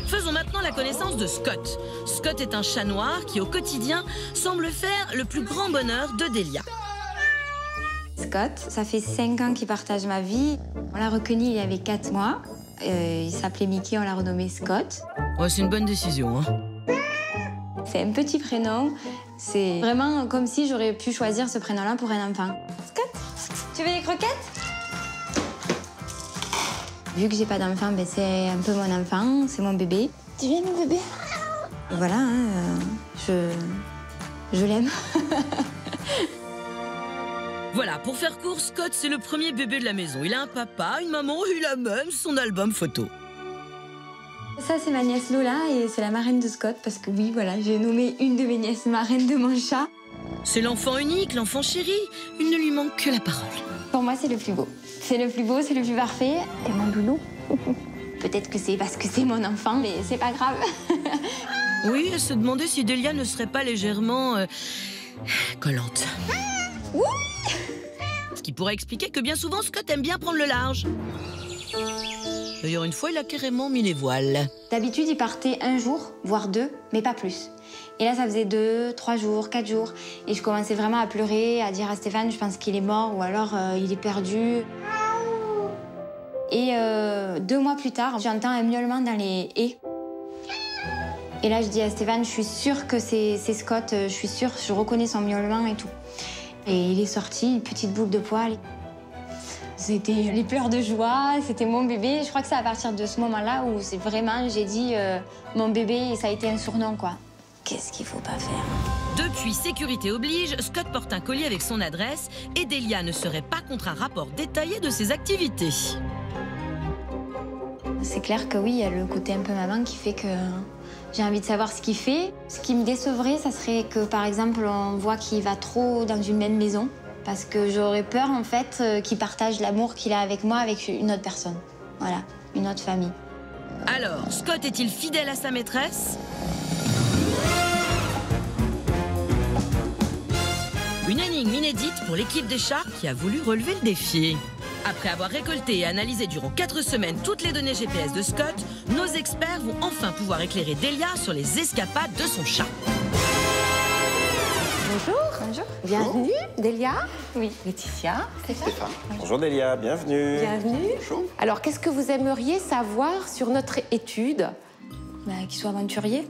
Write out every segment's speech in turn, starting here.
Faisons maintenant la connaissance de Scott. Scott est un chat noir qui, au quotidien, semble faire le plus grand bonheur de Delia. Scott, ça fait 5 ans qu'il partage ma vie. On l'a reconnu il y avait 4 mois. Il s'appelait Mickey, on l'a renommé Scott. Ouais, c'est une bonne décision, hein. C'est un petit prénom. C'est vraiment comme si j'aurais pu choisir ce prénom-là pour un enfant. Scott, tu veux des croquettes? Vu que j'ai pas d'enfant, ben c'est un peu mon enfant, c'est mon bébé. Tu viens, mon bébé? Voilà, hein, je l'aime. Voilà, pour faire court, Scott, c'est le premier bébé de la maison. Il a un papa, une maman, il a même son album photo. Ça, c'est ma nièce Lola et c'est la marraine de Scott parce que oui, voilà, j'ai nommé une de mes nièces marraine de mon chat. C'est l'enfant unique, l'enfant chéri. Il ne lui manque que la parole. Pour moi, c'est le plus beau. C'est le plus beau, c'est le plus parfait. Et mon doudou. Peut-être que c'est parce que c'est mon enfant, mais c'est pas grave. Oui, elle se demandait si Delia ne serait pas légèrement collante. Oui. Ce qui pourrait expliquer que bien souvent, Scott aime bien prendre le large. D'ailleurs, une fois, il a carrément mis les voiles. D'habitude, il partait 1 jour, voire 2, mais pas plus. Et là, ça faisait 2, 3 jours, 4 jours. Et je commençais vraiment à pleurer, à dire à Stéphane, je pense qu'il est mort ou alors il est perdu. Et 2 mois plus tard, j'entends un miaulement dans les haies. Et là, je dis à Stéphane, je suis sûre que c'est Scott, je suis sûre, je reconnais son miaulement et tout. Et il est sorti, une petite boule de poils. C'était les pleurs de joie, c'était mon bébé. Je crois que c'est à partir de ce moment-là où c'est vraiment, j'ai dit mon bébé et ça a été un surnom, quoi. Qu'est-ce qu'il faut pas faire? Depuis, sécurité oblige, Scott porte un colis avec son adresse et Delia ne serait pas contre un rapport détaillé de ses activités. C'est clair que oui, il y a le côté un peu maman qui fait que j'ai envie de savoir ce qu'il fait. Ce qui me décevrait, ça serait que, par exemple, on voit qu'il va trop dans une même maison. Parce que j'aurais peur, en fait, qu'il partage l'amour qu'il a avec moi avec une autre personne. Voilà, une autre famille. Alors, Scott est-il fidèle à sa maîtresse? Une énigme inédite pour l'équipe des chats qui a voulu relever le défi. Après avoir récolté et analysé durant 4 semaines toutes les données GPS de Scott, nos experts vont enfin pouvoir éclairer Delia sur les escapades de son chat. Bonjour. Bonjour. Bienvenue, Delia. Oui. Laetitia. Stéphane. Bonjour Delia, bienvenue. Bienvenue. Bonjour. Alors, qu'est-ce que vous aimeriez savoir sur notre étude? Qu'il soit aventurier,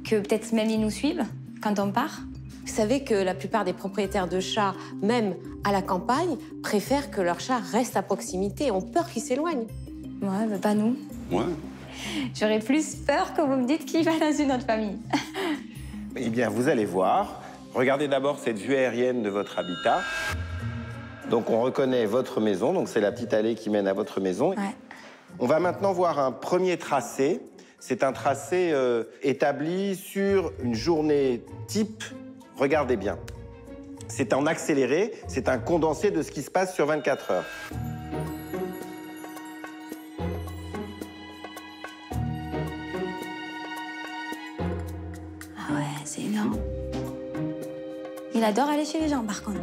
que peut-être même ils nous suivent quand on part. Vous savez que la plupart des propriétaires de chats, même à la campagne, préfèrent que leur chat reste à proximité, ont peur qu'il s'éloigne. Ouais, mais pas nous. Ouais. J'aurais plus peur que vous me dites qu'il va dans une autre famille. Eh bien, vous allez voir. Regardez d'abord cette vue aérienne de votre habitat. Donc, on reconnaît votre maison. Donc, c'est la petite allée qui mène à votre maison. Ouais. On va maintenant voir un premier tracé. C'est un tracé établi sur une journée type. Regardez bien. C'est en accéléré. C'est un condensé de ce qui se passe sur 24 heures. Ah ouais, c'est énorme. Il adore aller chez les gens, par contre.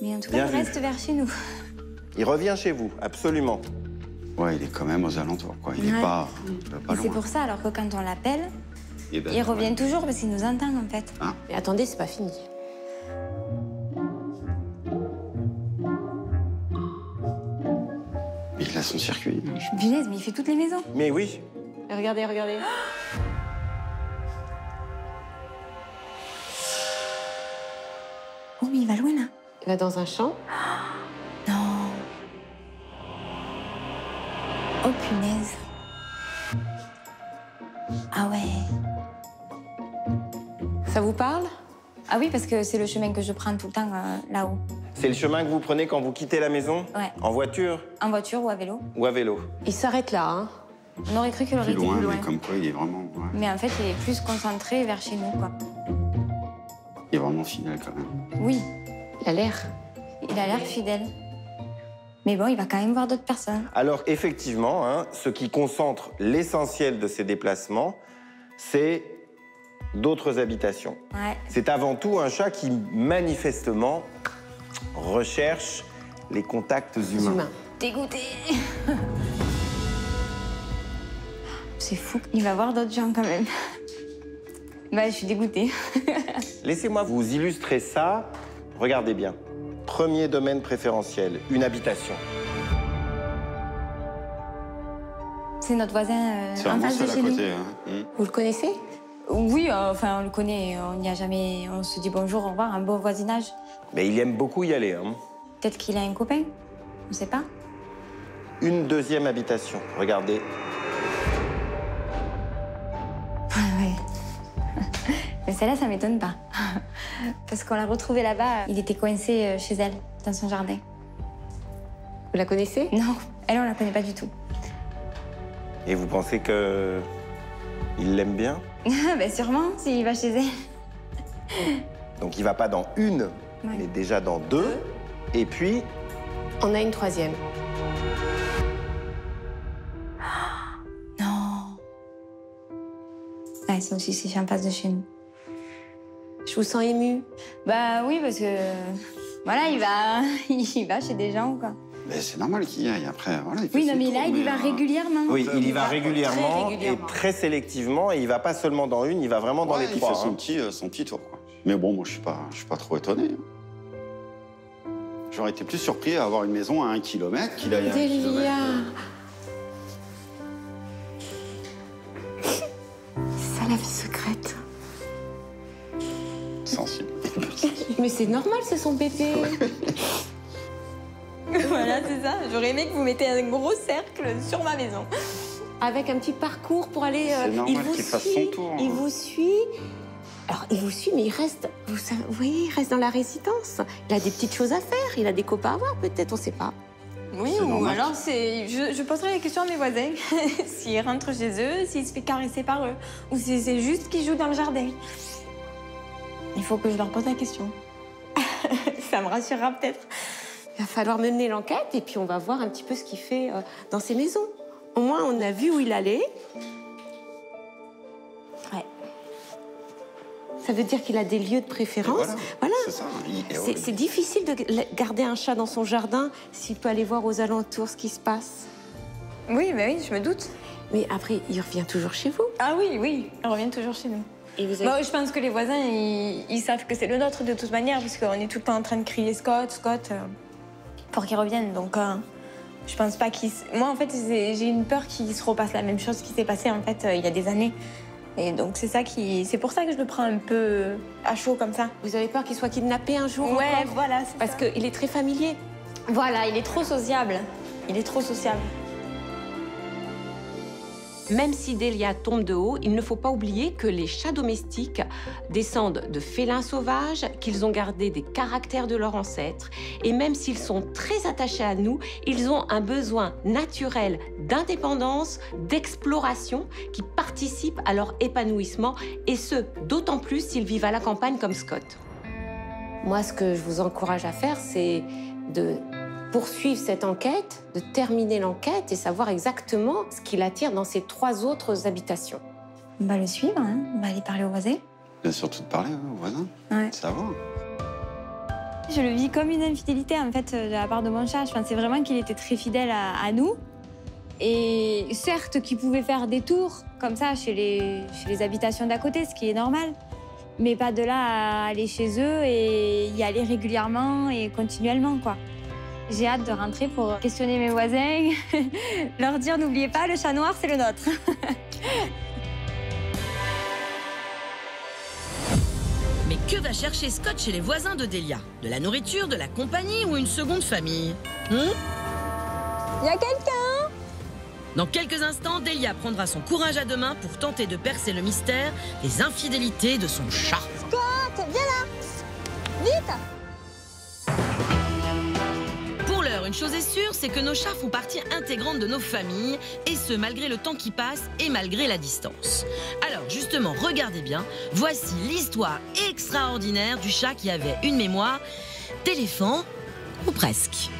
Mais en tout cas, Bien il vu. reste vers chez nous. Il revient chez vous, absolument. Ouais, il est quand même aux alentours, quoi. Il est Ouais. pas Et c'est loin. pour ça, alors que quand on l'appelle, Eh ben, il revient toujours parce qu'il nous entend, en fait. Hein? Mais attendez, c'est pas fini. Il a son circuit. Punaise, mais il fait toutes les maisons. Mais oui. Regardez, regardez. Oh, mais il va loin, là. Il va dans un champ. Non. Oh, punaise. Ah ouais. Ça vous parle? Ah oui, parce que c'est le chemin que je prends tout le temps là-haut. C'est le chemin que vous prenez quand vous quittez la maison? Ouais. En voiture En voiture ou à vélo. ou à vélo? Il s'arrête là, hein. On aurait cru qu'il aurait Plus été loin, plus loin. mais comme quoi, il est vraiment... ouais. Mais en fait, il est plus concentré vers chez nous, quoi. Il est vraiment fidèle, quand même. Oui, Il a l'air. il a l'air fidèle. Mais bon, il va quand même voir d'autres personnes. Alors effectivement, hein, ce qui concentre l'essentiel de ces déplacements, c'est d'autres habitations. Ouais. C'est avant tout un chat qui, manifestement, recherche les contacts humains. Dégoûté. C'est fou. Il va voir d'autres gens quand même. Bah, je suis dégoûtée. Laissez-moi vous illustrer ça. Regardez bien. Premier domaine préférentiel, une habitation. C'est notre voisin C'est en vraiment face de seul à chez nous. côté. Hein. Vous le connaissez? Oui, enfin, on le connaît. On n'y a jamais... On se dit bonjour, au revoir, un beau voisinage. Mais il aime beaucoup y aller. Hein. Peut-être qu'il a un copain. On ne sait pas. Une deuxième habitation. Regardez. Ouais. Mais celle-là, ça m'étonne pas. Parce qu'on l'a retrouvé là-bas. Il était coincé chez elle, dans son jardin. Vous la connaissez? Non, elle, on la connaît pas du tout. Et vous pensez que il l'aime bien? Ben sûrement, s'il va chez elle. Donc il va pas dans une, mais déjà dans deux. Et puis, On a une troisième. Non. Ouais, ça aussi, c'est en face de chez nous. Je vous sens émue. Bah oui, parce que... Voilà, il va chez des gens, quoi. Mais c'est normal qu'il y aille. Après, voilà, il fait Oui, non, ses mais tours, là, il y va régulièrement. oui, il y va très régulièrement et régulièrement. très sélectivement. Et il va pas seulement dans une, il va vraiment dans Ouais, les il trois. fait hein. son petit tour. Quoi. Mais bon, moi, je suis pas trop étonné. J'aurais été plus surpris à avoir une maison à 1 kilomètre qu'il aille à 1 Delia. kilomètre. C'est ça la vie secrète. Sensible. Mais c'est normal, c'est son bébé. Voilà, c'est ça. J'aurais aimé que vous mettez un gros cercle sur ma maison. Avec un petit parcours pour aller. C'est normal il vous qu'il fasse suit, son tour. Il vous suit. Alors, il vous suit, mais il reste. Vous voyez, il reste dans la résidence. Il a des petites choses à faire. Il a des copains à voir, peut-être, on sait pas. Oui, C'est ou normal. alors je poserai la question à mes voisins. S'ils rentrent chez eux, s'il se fait caresser par eux. Ou si c'est juste qu'ils jouent dans le jardin. Il faut que je leur pose la question. Ça me rassurera peut-être. Il va falloir mener l'enquête et puis on va voir un petit peu ce qu'il fait dans ses maisons. Au moins, on a vu où il allait. Ouais. Ça veut dire qu'il a des lieux de préférence. Voilà. C'est ça. C'est difficile de garder un chat dans son jardin s'il peut aller voir aux alentours ce qui se passe. Oui, bah oui, je me doute. Mais après, il revient toujours chez vous. Ah oui, oui, ils reviennent toujours chez nous. Et vous Bon, je pense que les voisins, ils savent que c'est le nôtre de toute manière, parce qu'on est tout le temps en train de crier Scott, Scott, pour qu'ils reviennent. Donc, je pense pas qu'ils... Moi, en fait, j'ai une peur qu'il se repasse la même chose qui s'est passée, en fait, il y a des années. Et donc, c'est pour ça que je le prends un peu à chaud, comme ça. Vous avez peur qu'il soit kidnappé un jour Ouais, encore voilà, Parce qu'il est très familier. Voilà, il est trop sociable. Il est trop sociable. Même si Delia tombe de haut, il ne faut pas oublier que les chats domestiques descendent de félins sauvages, qu'ils ont gardé des caractères de leurs ancêtres. Et même s'ils sont très attachés à nous, ils ont un besoin naturel d'indépendance, d'exploration qui participe à leur épanouissement, et ce, d'autant plus s'ils vivent à la campagne comme Scott. Moi, ce que je vous encourage à faire, c'est de poursuivre cette enquête, de terminer l'enquête et savoir exactement ce qui l'attire dans ces 3 autres habitations. On va le suivre, hein. On va aller parler aux voisins. Bien sûr, tout de parler aux voisins. Ouais. Savoir. Je le vis comme une infidélité, en fait, de la part de mon chat. Je pensais vraiment qu'il était très fidèle à nous. Et certes, qu'il pouvait faire des tours, comme ça, chez les habitations d'à côté, ce qui est normal. Mais pas de là à aller chez eux et y aller régulièrement et continuellement, quoi. J'ai hâte de rentrer pour questionner mes voisins, leur dire, n'oubliez pas, le chat noir, c'est le nôtre. Mais que va chercher Scott chez les voisins de Delia? De la nourriture, de la compagnie ou une seconde famille? Y a quelqu'un? Dans quelques instants, Delia prendra son courage à deux mains pour tenter de percer le mystère des infidélités de son chat. Scott, viens là! Vite! Pour l'heure, une chose est sûre, c'est que nos chats font partie intégrante de nos familles, et ce, malgré le temps qui passe et malgré la distance. Alors, justement, regardez bien, voici l'histoire extraordinaire du chat qui avait une mémoire d'éléphant, ou presque.